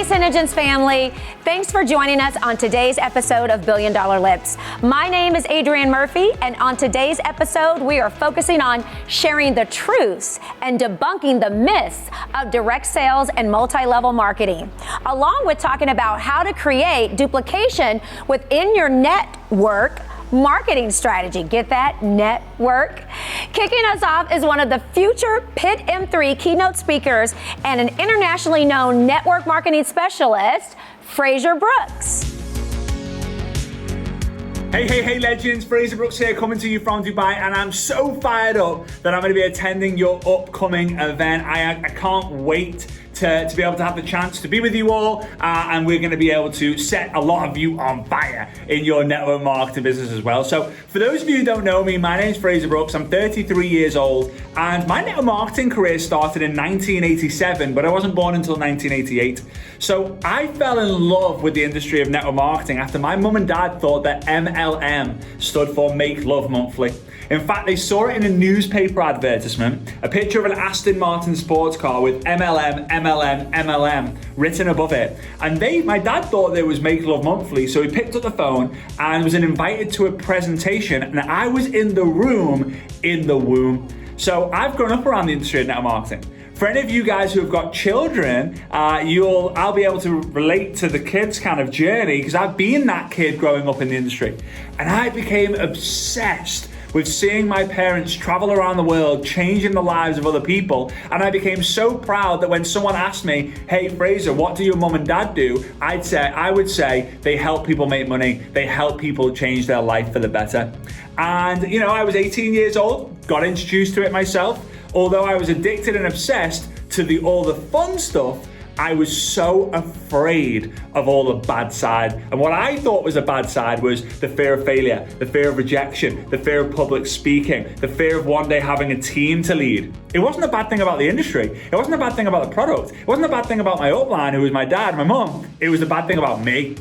Hey, Sennegence family. Thanks for joining us on today's episode of Billion Dollar Lips. My name is Adrienne Murphy, and on today's episode, we are focusing on sharing the truths and debunking the myths of direct sales and multi-level marketing, along with talking about how to create duplication within your network marketing strategy. Get that? Network. Kicking us off is one of the future PIT M3 keynote speakers and an internationally known network marketing specialist, Frazer Brooks. Hey, legends. Frazer Brooks here, coming to you from Dubai, and I'm so fired up that I'm going to be attending your upcoming event. I can't wait to be able to have the chance to be with you all, and we're going to be able to set a lot of you on fire in your network marketing business as well. So for those of you who don't know me, my name is Frazer Brooks. I'm 33 years old, and my network marketing career started in 1987, but I wasn't born until 1988. So I fell in love with the industry of network marketing after my mum and dad thought that MLM stood for Make Love Monthly. In fact, they saw it in a newspaper advertisement, a picture of an Aston Martin sports car with MLM written above it. And my dad thought there was Make Love Monthly, so he picked up the phone and was invited to a presentation, and I was in the room in the womb. So I've grown up around the industry of network marketing. For any of you guys who have got children, I'll be able to relate to the kids' kind of journey, because I've been that kid growing up in the industry. And I became obsessed with seeing my parents travel around the world, changing the lives of other people. And I became so proud that when someone asked me, hey, Frazer, what do your mum and dad do? I would say they help people make money. They help people change their life for the better. And I was 18 years old, got introduced to it myself. Although I was addicted and obsessed to all the fun stuff, I was so afraid of all the bad side. And what I thought was a bad side was the fear of failure, the fear of rejection, the fear of public speaking, the fear of one day having a team to lead. It wasn't a bad thing about the industry. It wasn't a bad thing about the product. It wasn't a bad thing about my upline, who was my dad, my mum. It was a bad thing about me.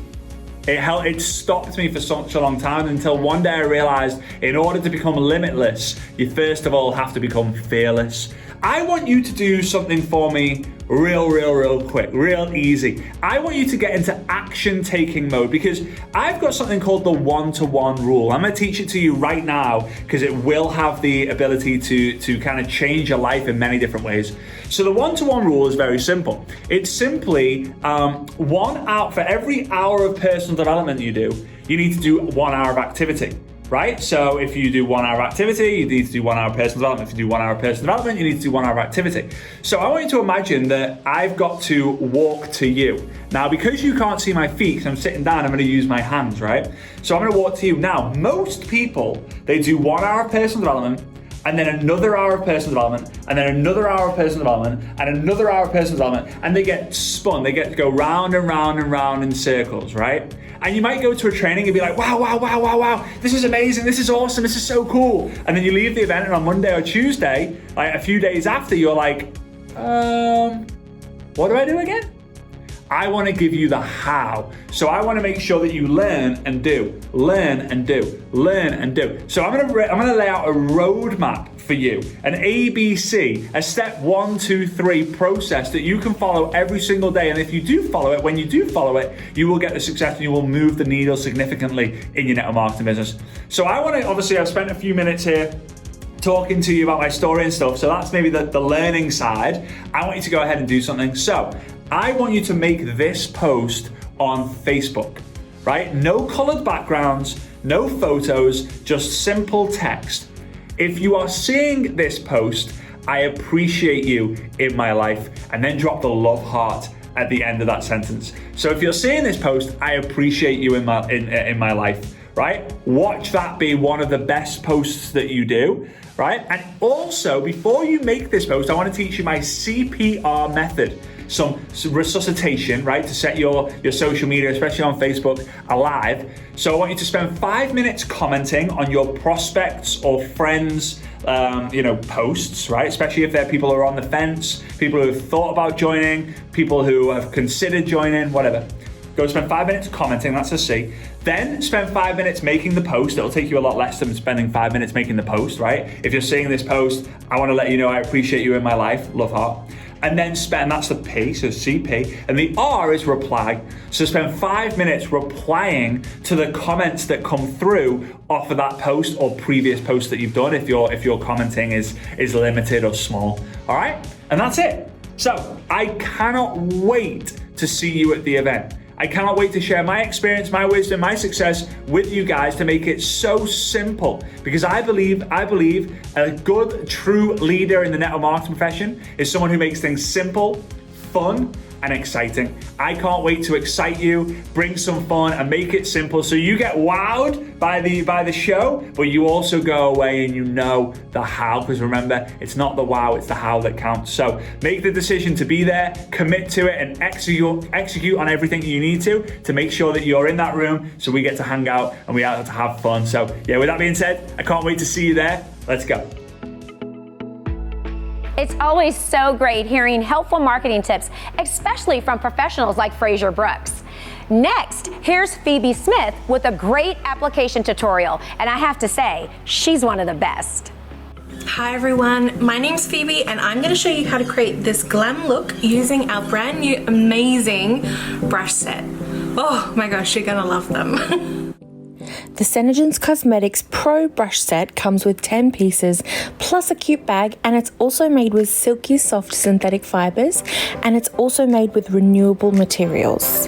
It stopped me for such a long time, until one day I realized in order to become limitless, you first of all have to become fearless. I want you to do something for me real quick, real easy. I want you to get into action-taking mode, because I've got something called the one-to-one rule. I'm going to teach it to you right now, because it will have the ability to kind of change your life in many different ways. So the one-to-one rule is very simple. It's simply 1 hour for every hour of personal development you do, you need to do 1 hour of activity. Right? So if you do 1 hour of activity, you need to do 1 hour of personal development. If you do 1 hour of personal development, you need to do 1 hour of activity. So I want you to imagine that I've got to walk to you. Now, because you can't see my feet, because I'm sitting down, I'm going to use my hands, right? So I'm going to walk to you. Now, most people, they do 1 hour of personal development, and then another hour of personal development, and then another hour of personal development, and another hour of personal development, and they get spun. They get to go round and round and round in circles, right? And you might go to a training and be like, wow, this is amazing, this is awesome, this is so cool. And then you leave the event, and on Monday or Tuesday, like a few days after, you're like, what do I do again? I want to give you the how. So I want to make sure that you learn and do, learn and do, learn and do. So I'm going to lay out a roadmap for you, an ABC, a step 1, 2, 3 process that you can follow every single day. And if you do follow it, when you do follow it, you will get the success and you will move the needle significantly in your network marketing business. So I want to, obviously, I've spent a few minutes here talking to you about my story and stuff. So that's maybe the learning side. I want you to go ahead and do something. So I want you to make this post on Facebook, right? No colored backgrounds, no photos, just simple text. If you are seeing this post, I appreciate you in my life, and then drop the love heart at the end of that sentence. So if you're seeing this post, I appreciate you in my life, right? Watch that be one of the best posts that you do, right? And also, before you make this post, I want to teach you my CPR method. Some resuscitation, right, to set your social media, especially on Facebook, alive. So I want you to spend 5 minutes commenting on your prospects or friends' posts, right? Especially if they're people who are on the fence, people who have thought about joining, people who have considered joining, whatever. Go spend 5 minutes commenting, that's a C. Then spend 5 minutes making the post. It'll take you a lot less than spending 5 minutes making the post, right? If you're seeing this post, I want to let you know I appreciate you in my life, love heart. and then spend, that's the P, so CP, and the R is reply. So spend 5 minutes replying to the comments that come through off of that post or previous post that you've done if your commenting is limited or small. All right, and that's it. So I cannot wait to see you at the event. I cannot wait to share my experience, my wisdom, my success with you guys to make it so simple, because I believe a good, true leader in the network marketing profession is someone who makes things simple, fun, and exciting. I can't wait to excite you, bring some fun, and make it simple so you get wowed by the show, but you also go away and you know the how, because remember, it's not the wow, it's the how that counts. So make the decision to be there, commit to it, and execute on everything you need to make sure that you're in that room so we get to hang out and we have to have fun. So yeah, with that being said, I can't wait to see you there. Let's go. It's always so great hearing helpful marketing tips, especially from professionals like Frazer Brooks. Next, here's Phoebe Smith with a great application tutorial, and I have to say, she's one of the best. Hi everyone, my name's Phoebe and I'm going to show you how to create this glam look using our brand new amazing brush set. Oh my gosh, you're going to love them. The Sennegence Cosmetics Pro Brush Set comes with 10 pieces plus a cute bag, and it's also made with silky soft synthetic fibers, and it's also made with renewable materials.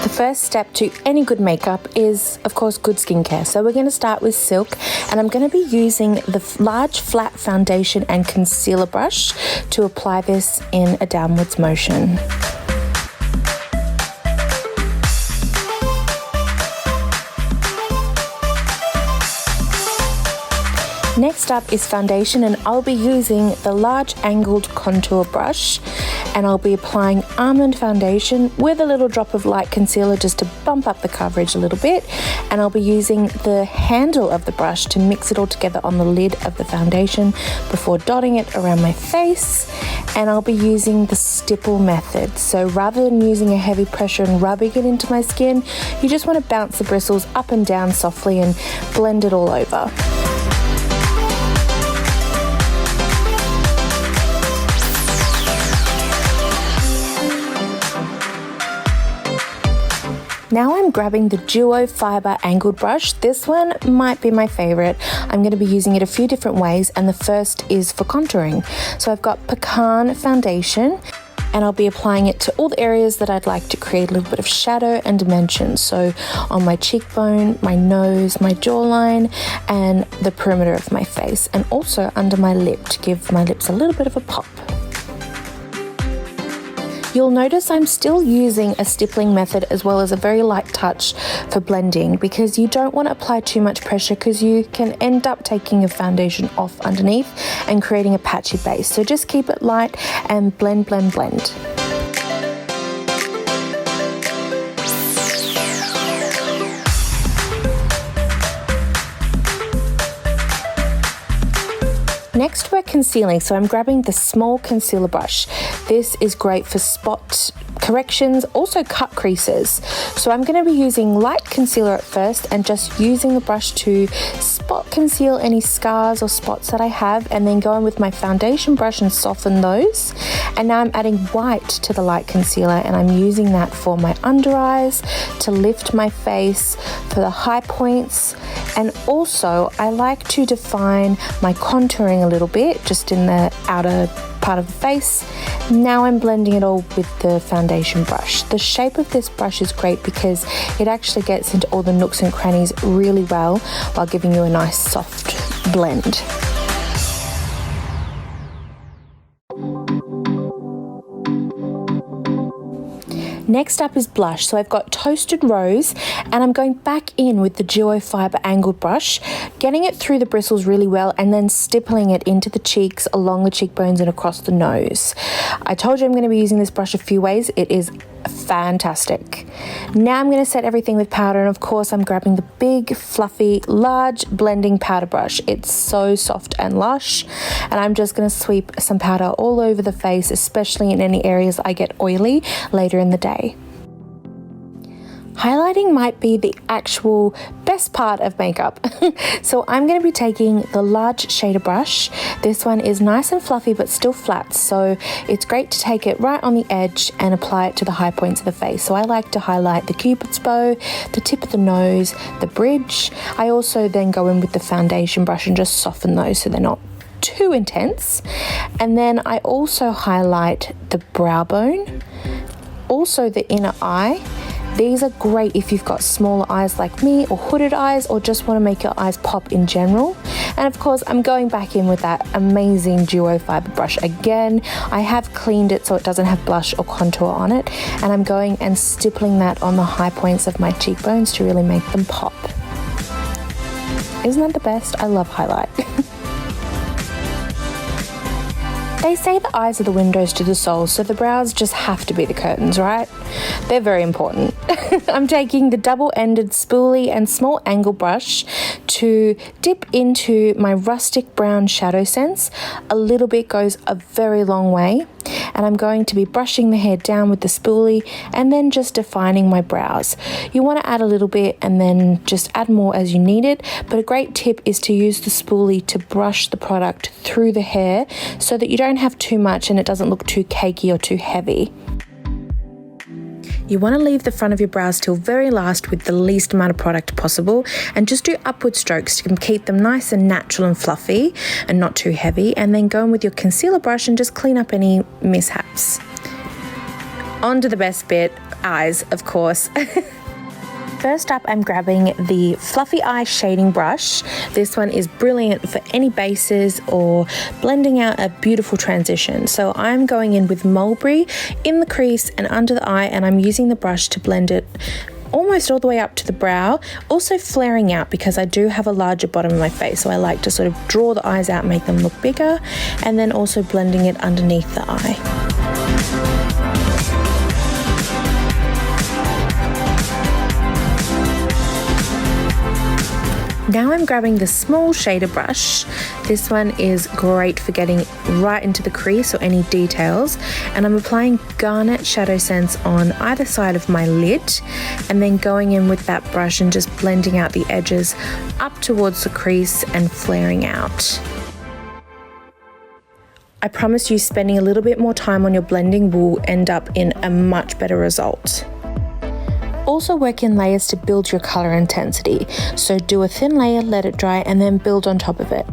The first step to any good makeup is, of course, good skincare. So we're going to start with Silk, and I'm going to be using the large flat foundation and concealer brush to apply this in a downwards motion. Next up is foundation, and I'll be using the large angled contour brush, and I'll be applying almond foundation with a little drop of light concealer just to bump up the coverage a little bit, and I'll be using the handle of the brush to mix it all together on the lid of the foundation before dotting it around my face. And I'll be using the stipple method, so rather than using a heavy pressure and rubbing it into my skin, you just want to bounce the bristles up and down softly and blend it all over. Now I'm grabbing the Duo Fiber Angled Brush. This one might be my favorite. I'm going to be using it a few different ways, and the first is for contouring. So I've got Pecan Foundation, and I'll be applying it to all the areas that I'd like to create a little bit of shadow and dimension. So on my cheekbone, my nose, my jawline, and the perimeter of my face, and also under my lip to give my lips a little bit of a pop. You'll notice I'm still using a stippling method as well as a very light touch for blending, because you don't want to apply too much pressure because you can end up taking your foundation off underneath and creating a patchy base. So just keep it light and blend, blend, blend. Next, we're concealing, so I'm grabbing the small concealer brush. This is great for spot corrections, also cut creases. So I'm going to be using light concealer at first and just using the brush to spot conceal any scars or spots that I have, and then go in with my foundation brush and soften those. And now I'm adding white to the light concealer, and I'm using that for my under eyes, to lift my face, for the high points, and also I like to define my contouring a little bit just in the outer part of the face. Now I'm blending it all with the foundation brush. The shape of this brush is great because it actually gets into all the nooks and crannies really well while giving you a nice soft blend. Next up is blush. So I've got Toasted Rose, and I'm going back in with the Duo Fiber Angled Brush, getting it through the bristles really well, and then stippling it into the cheeks, along the cheekbones and across the nose. I told you I'm going to be using this brush a few ways. It is fantastic. Now I'm going to set everything with powder, and of course I'm grabbing the big, fluffy, large blending powder brush. It's so soft and lush, and I'm just going to sweep some powder all over the face, especially in any areas I get oily later in the day. Highlighting might be the actual best part of makeup. So I'm going to be taking the large shader brush. This one is nice and fluffy but still flat, so it's great to take it right on the edge and apply it to the high points of the face. So I like to highlight the cupid's bow, the tip of the nose, the bridge. I also then go in with the foundation brush and just soften those so they're not too intense. And then I also highlight the brow bone, also the inner eye. These are great if you've got smaller eyes like me, or hooded eyes, or just want to make your eyes pop in general. And of course, I'm going back in with that amazing duo fiber brush again. I have cleaned it so it doesn't have blush or contour on it, and I'm going and stippling that on the high points of my cheekbones to really make them pop. Isn't that the best? I love highlight. They say the eyes are the windows to the soul, so the brows just have to be the curtains, right? They're very important. I'm taking the double-ended spoolie and small angle brush to dip into my rustic brown shadow sense. A little bit goes a very long way. And I'm going to be brushing the hair down with the spoolie and then just defining my brows. You want to add a little bit and then just add more as you need it, but a great tip is to use the spoolie to brush the product through the hair so that you don't have too much and it doesn't look too cakey or too heavy. You want to leave the front of your brows till very last with the least amount of product possible, and just do upward strokes to keep them nice and natural and fluffy and not too heavy, and then go in with your concealer brush and just clean up any mishaps. On to the best bit, eyes, of course. First up, I'm grabbing the Fluffy Eye Shading Brush. This one is brilliant for any bases or blending out a beautiful transition. So I'm going in with Mulberry in the crease and under the eye, and I'm using the brush to blend it almost all the way up to the brow, also flaring out because I do have a larger bottom of my face, so I like to sort of draw the eyes out, make them look bigger, and then also blending it underneath the eye. Now I'm grabbing the small shader brush. This one is great for getting right into the crease or any details, and I'm applying Garnet Shadow Sense on either side of my lid and then going in with that brush and just blending out the edges up towards the crease and flaring out. I promise you, spending a little bit more time on your blending will end up in a much better result. Also work in layers to build your color intensity. So do a thin layer, let it dry, and then build on top of it.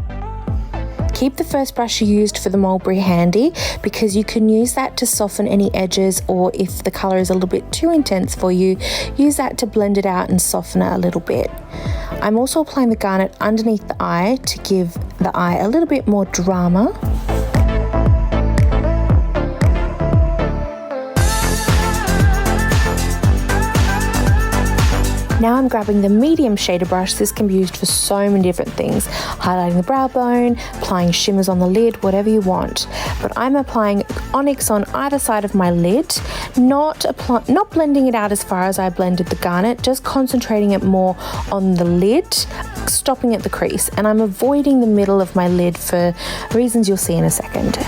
Keep the first brush you used for the mulberry handy because you can use that to soften any edges, or if the color is a little bit too intense for you, use that to blend it out and soften it a little bit. I'm also applying the garnet underneath the eye to give the eye a little bit more drama. Now I'm grabbing the medium shader brush. This can be used for so many different things. Highlighting the brow bone, applying shimmers on the lid, whatever you want. But I'm applying onyx on either side of my lid, not blending it out as far as I blended the garnet, just concentrating it more on the lid, stopping at the crease. And I'm avoiding the middle of my lid for reasons you'll see in a second.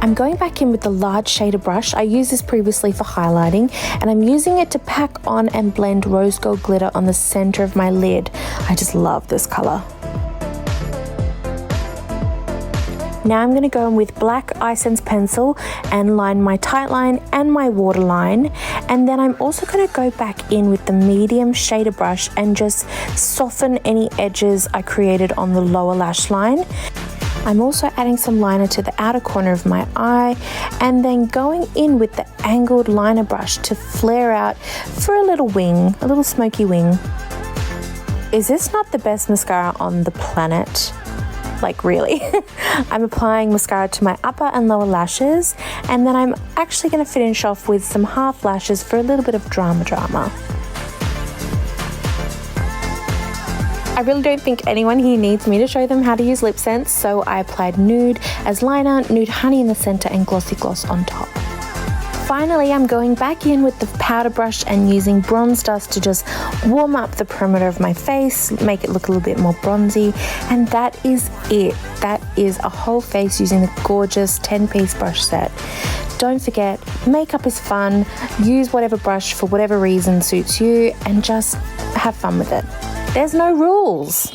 I'm going back in with the large shader brush. I used this previously for highlighting, and I'm using it to pack on and blend rose gold glitter on the center of my lid. I just love this color. Now I'm going to go in with black Isense pencil and line my tight line and my waterline, and then I'm also going to go back in with the medium shader brush and just soften any edges I created on the lower lash line. I'm also adding some liner to the outer corner of my eye and then going in with the angled liner brush to flare out for a little wing, a little smoky wing. Is this not the best mascara on the planet? Like, really? I'm applying mascara to my upper and lower lashes, and then I'm actually going to finish off with some half lashes for a little bit of drama. I really don't think anyone here needs me to show them how to use lip scents, so I applied Nude as liner, Nude Honey in the center, and Glossy Gloss on top. Finally, I'm going back in with the powder brush and using bronze dust to just warm up the perimeter of my face, make it look a little bit more bronzy, and that is it. That is a whole face using the gorgeous 10-piece brush set. Don't forget, makeup is fun. Use whatever brush for whatever reason suits you and just have fun with it. There's no rules.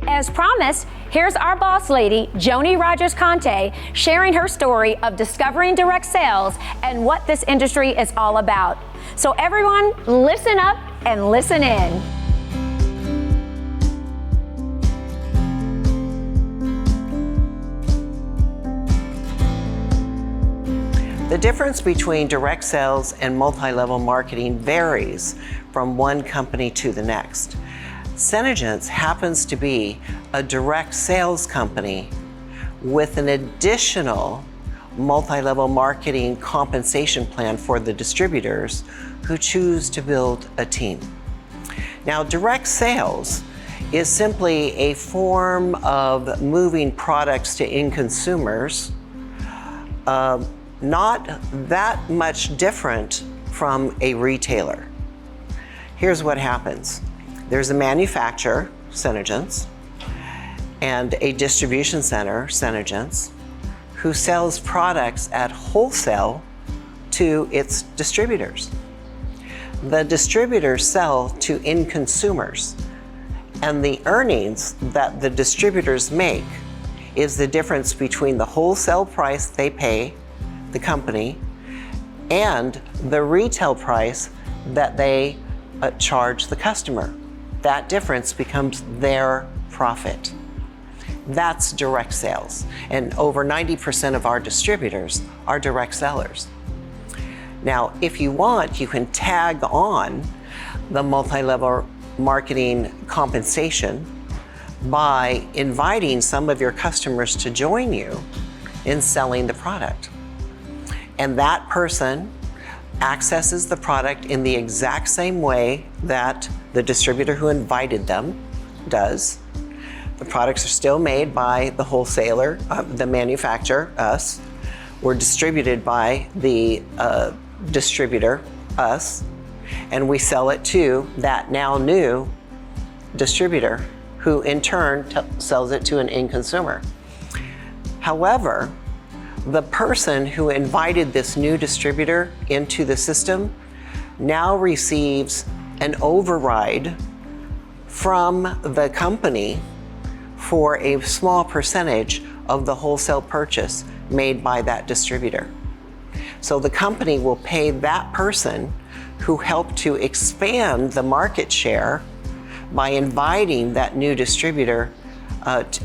As promised, here's our boss lady, Joni Rogers-Conte, sharing her story of discovering direct sales and what this industry is all about. So everyone, listen up and listen in. The difference between direct sales and multi-level marketing varies from one company to the next. Sennegence happens to be a direct sales company with an additional multi-level marketing compensation plan for the distributors who choose to build a team. Now, direct sales is simply a form of moving products to end consumers, not that much different from a retailer. Here's what happens. There's a manufacturer, Sennegence, and a distribution center, Sennegence, who sells products at wholesale to its distributors. The distributors sell to end consumers, and the earnings that the distributors make is the difference between the wholesale price they pay the company and the retail price that they charge the customer. That difference becomes their profit. That's direct sales. And over 90% of our distributors are direct sellers. Now, if you want, you can tag on the multi-level marketing compensation by inviting some of your customers to join you in selling the product. And that person accesses the product in the exact same way that the distributor who invited them does. The products are still made by the wholesaler, the manufacturer, us. We're distributed by the distributor, us, and we sell it to that now new distributor who in turn sells it to an end consumer. However, the person who invited this new distributor into the system now receives an override from the company for a small percentage of the wholesale purchase made by that distributor. So the company will pay that person who helped to expand the market share by inviting that new distributor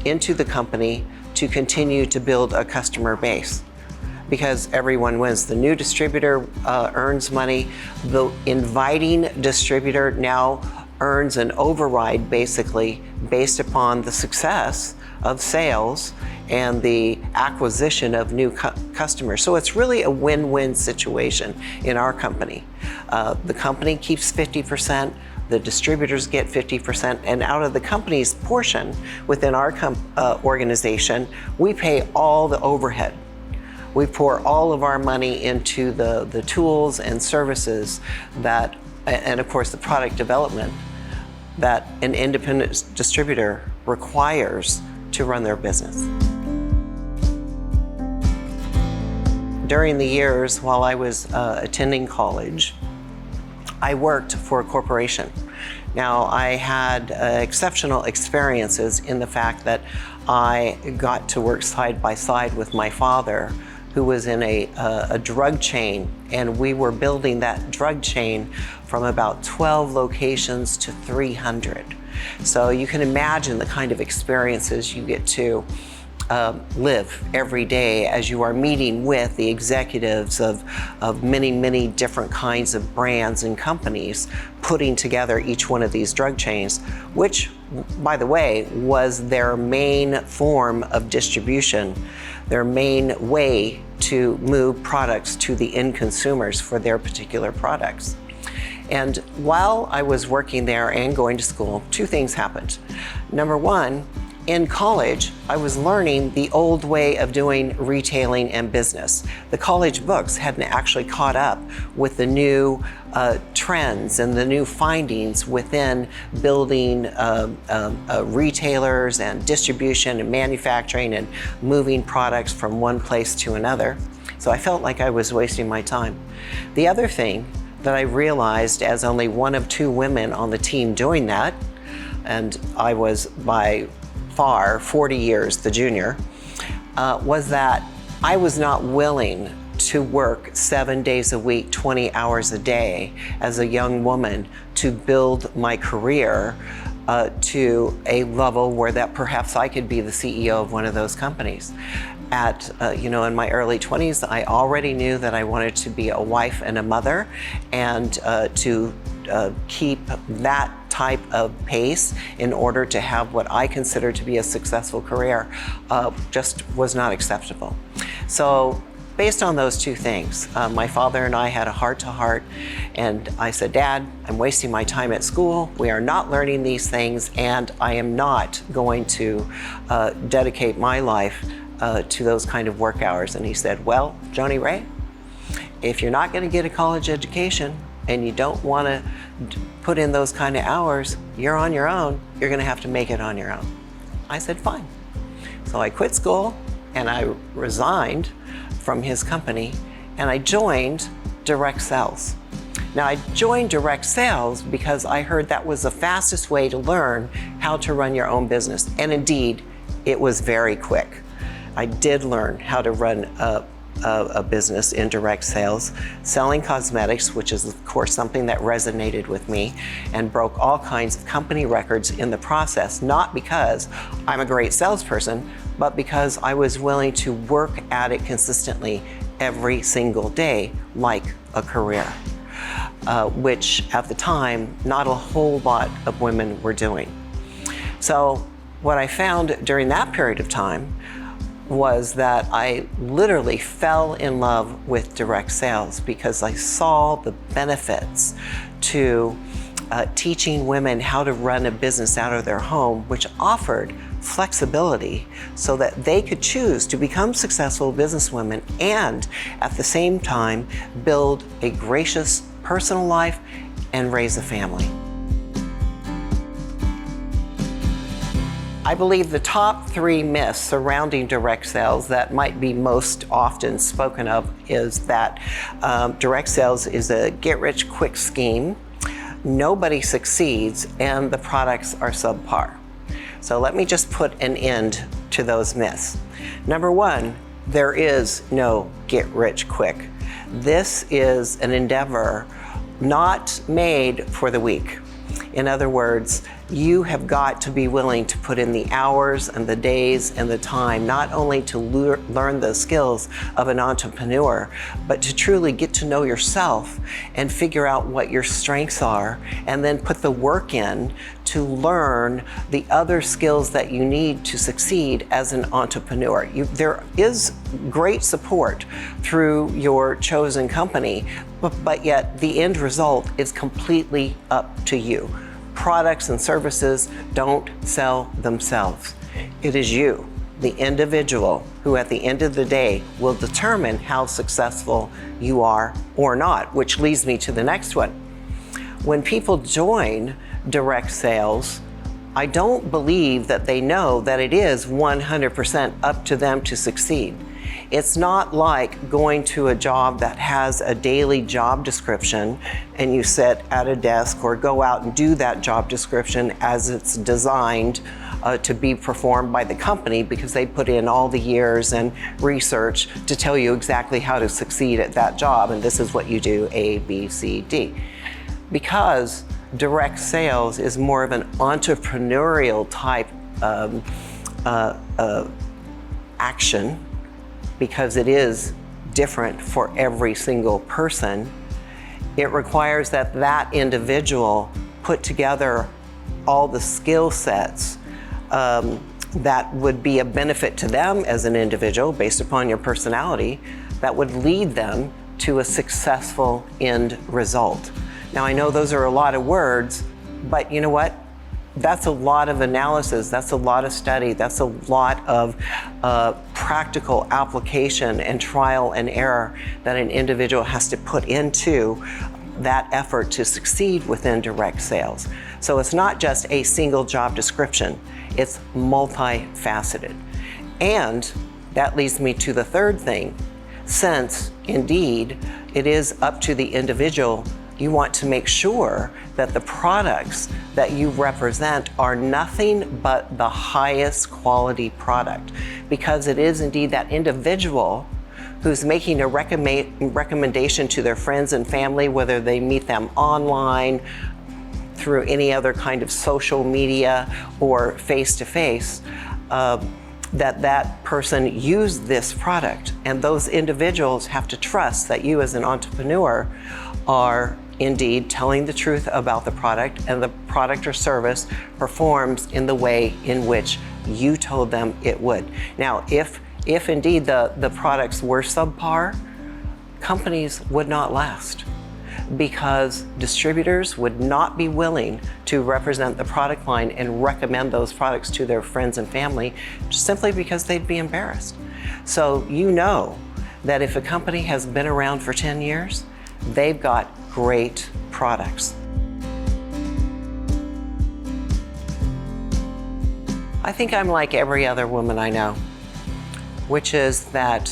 into the company to continue to build a customer base, because everyone wins. The new distributor earns money. The inviting distributor now earns an override, basically based upon the success of sales and the acquisition of new customers. So it's really a win-win situation in our company. The company keeps 50%, the distributors get 50%, and out of the company's portion within our organization, we pay all the overhead. We pour all of our money into the tools and services that, and of course the product development that an independent distributor requires to run their business. During the years while I was attending college, I worked for a corporation. Now, I had exceptional experiences in the fact that I got to work side by side with my father, who was in a drug chain, and we were building that drug chain from about 12 locations to 300. So you can imagine the kind of experiences you get to live every day as you are meeting with the executives of many, many different kinds of brands and companies, putting together each one of these drug chains, which, by the way, was their main form of distribution, their main way to move products to the end consumers for their particular products. And while I was working there and going to school, two things happened. Number one, in college, I was learning the old way of doing retailing and business. The college books hadn't actually caught up with the new trends and the new findings within building retailers and distribution and manufacturing and moving products from one place to another. So I felt like I was wasting my time. The other thing that I realized, as only one of 2 women on the team doing that, and I was by far 40 years the junior, was that I was not willing to work 7 days a week, 20 hours a day as a young woman to build my career to a level where that perhaps I could be the CEO of one of those companies. In my early 20s, I already knew that I wanted to be a wife and a mother, and to keep that type of pace in order to have what I consider to be a successful career just was not acceptable. So based on those 2 things, my father and I had a heart-to-heart, and I said, Dad, I'm wasting my time at school. We are not learning these things, and I am not going to dedicate my life to those kind of work hours. And he said, well, Joni Ray, if you're not going to get a college education and you don't want to put in those kind of hours, you're on your own. You're going to have to make it on your own. I said, fine. So I quit school and I resigned from his company and I joined direct sales. Now, I joined direct sales because I heard that was the fastest way to learn how to run your own business. And indeed, it was very quick. I did learn how to run a business in direct sales, selling cosmetics, which is of course something that resonated with me, and broke all kinds of company records in the process, not because I'm a great salesperson, but because I was willing to work at it consistently every single day like a career, which at the time, not a whole lot of women were doing. So what I found during that period of time was that I literally fell in love with direct sales because I saw the benefits to teaching women how to run a business out of their home, which offered flexibility so that they could choose to become successful businesswomen and at the same time build a gracious personal life and raise a family. I believe the top 3 myths surrounding direct sales that might be most often spoken of is that direct sales is a get-rich-quick scheme, nobody succeeds, and the products are subpar. So let me just put an end to those myths. Number 1, there is no get-rich-quick. This is an endeavor not made for the weak. In other words, you have got to be willing to put in the hours and the days and the time, not only to learn the skills of an entrepreneur, but to truly get to know yourself and figure out what your strengths are, and then put the work in to learn the other skills that you need to succeed as an entrepreneur. There is great support through your chosen company, but yet the end result is completely up to you. Products and services don't sell themselves. It is you, the individual, who at the end of the day will determine how successful you are or not, which leads me to the next one. When people join direct sales, I don't believe that they know that it is 100% up to them to succeed. It's not like going to a job that has a daily job description and you sit at a desk or go out and do that job description as it's designed to be performed by the company because they put in all the years and research to tell you exactly how to succeed at that job, and this is what you do, A, B, C, D. Because direct sales is more of an entrepreneurial type action, because it is different for every single person, it requires that that individual put together all the skill sets that would be a benefit to them as an individual based upon your personality that would lead them to a successful end result. Now, I know those are a lot of words, but you know what? that's a lot of analysis, that's a lot of study, that's a lot of practical application and trial and error that an individual has to put into that effort to succeed within direct sales. So it's not just a single job description, it's multifaceted. And that leads me to the third thing. Since indeed it is up to the individual, you want to make sure that the products that you represent are nothing but the highest quality product, because it is indeed that individual who's making a recommendation to their friends and family, whether they meet them online, through any other kind of social media or face-to-face, that person used this product. And those individuals have to trust that you as an entrepreneur are indeed telling the truth about the product, and the product or service performs in the way in which you told them it would. Now, if indeed the products were subpar, companies would not last, because distributors would not be willing to represent the product line and recommend those products to their friends and family, simply because they'd be embarrassed. So you know that if a company has been around for 10 years, they've got great products. I think I'm like every other woman I know, which is that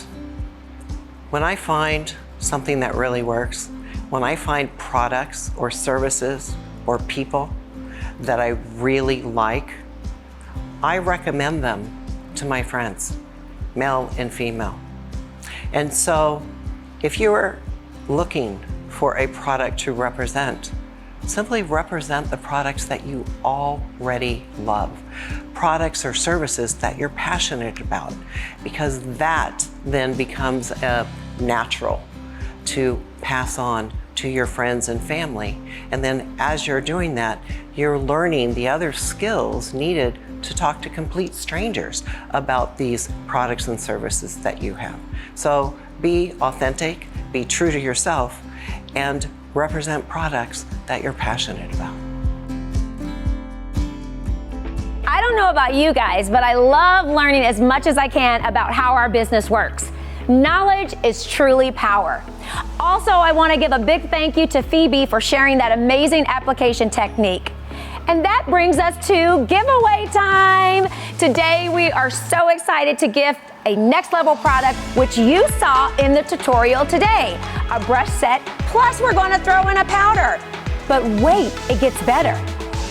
when I find something that really works, when I find products or services or people that I really like, I recommend them to my friends, male and female. And so if you're looking for a product to represent, simply represent the products that you already love, products or services that you're passionate about, because that then becomes natural to pass on to your friends and family. And then as you're doing that, you're learning the other skills needed to talk to complete strangers about these products and services that you have. So be authentic, be true to yourself, and represent products that you're passionate about. I don't know about you guys, but I love learning as much as I can about how our business works. Knowledge is truly power. Also, I want to give a big thank you to Phoebe for sharing that amazing application technique. And that brings us to giveaway time. Today, we are so excited to gift a next level product, which you saw in the tutorial today, a brush set, plus we're going to throw in a powder. But wait, it gets better.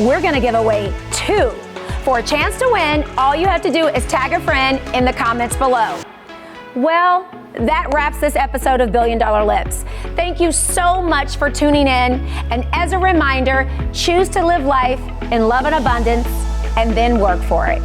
We're going to give away 2. For a chance to win, all you have to do is tag a friend in the comments below. Well, that wraps this episode of $1 Billion Lips. Thank you so much for tuning in. And as a reminder, choose to live life in love and abundance, and then work for it.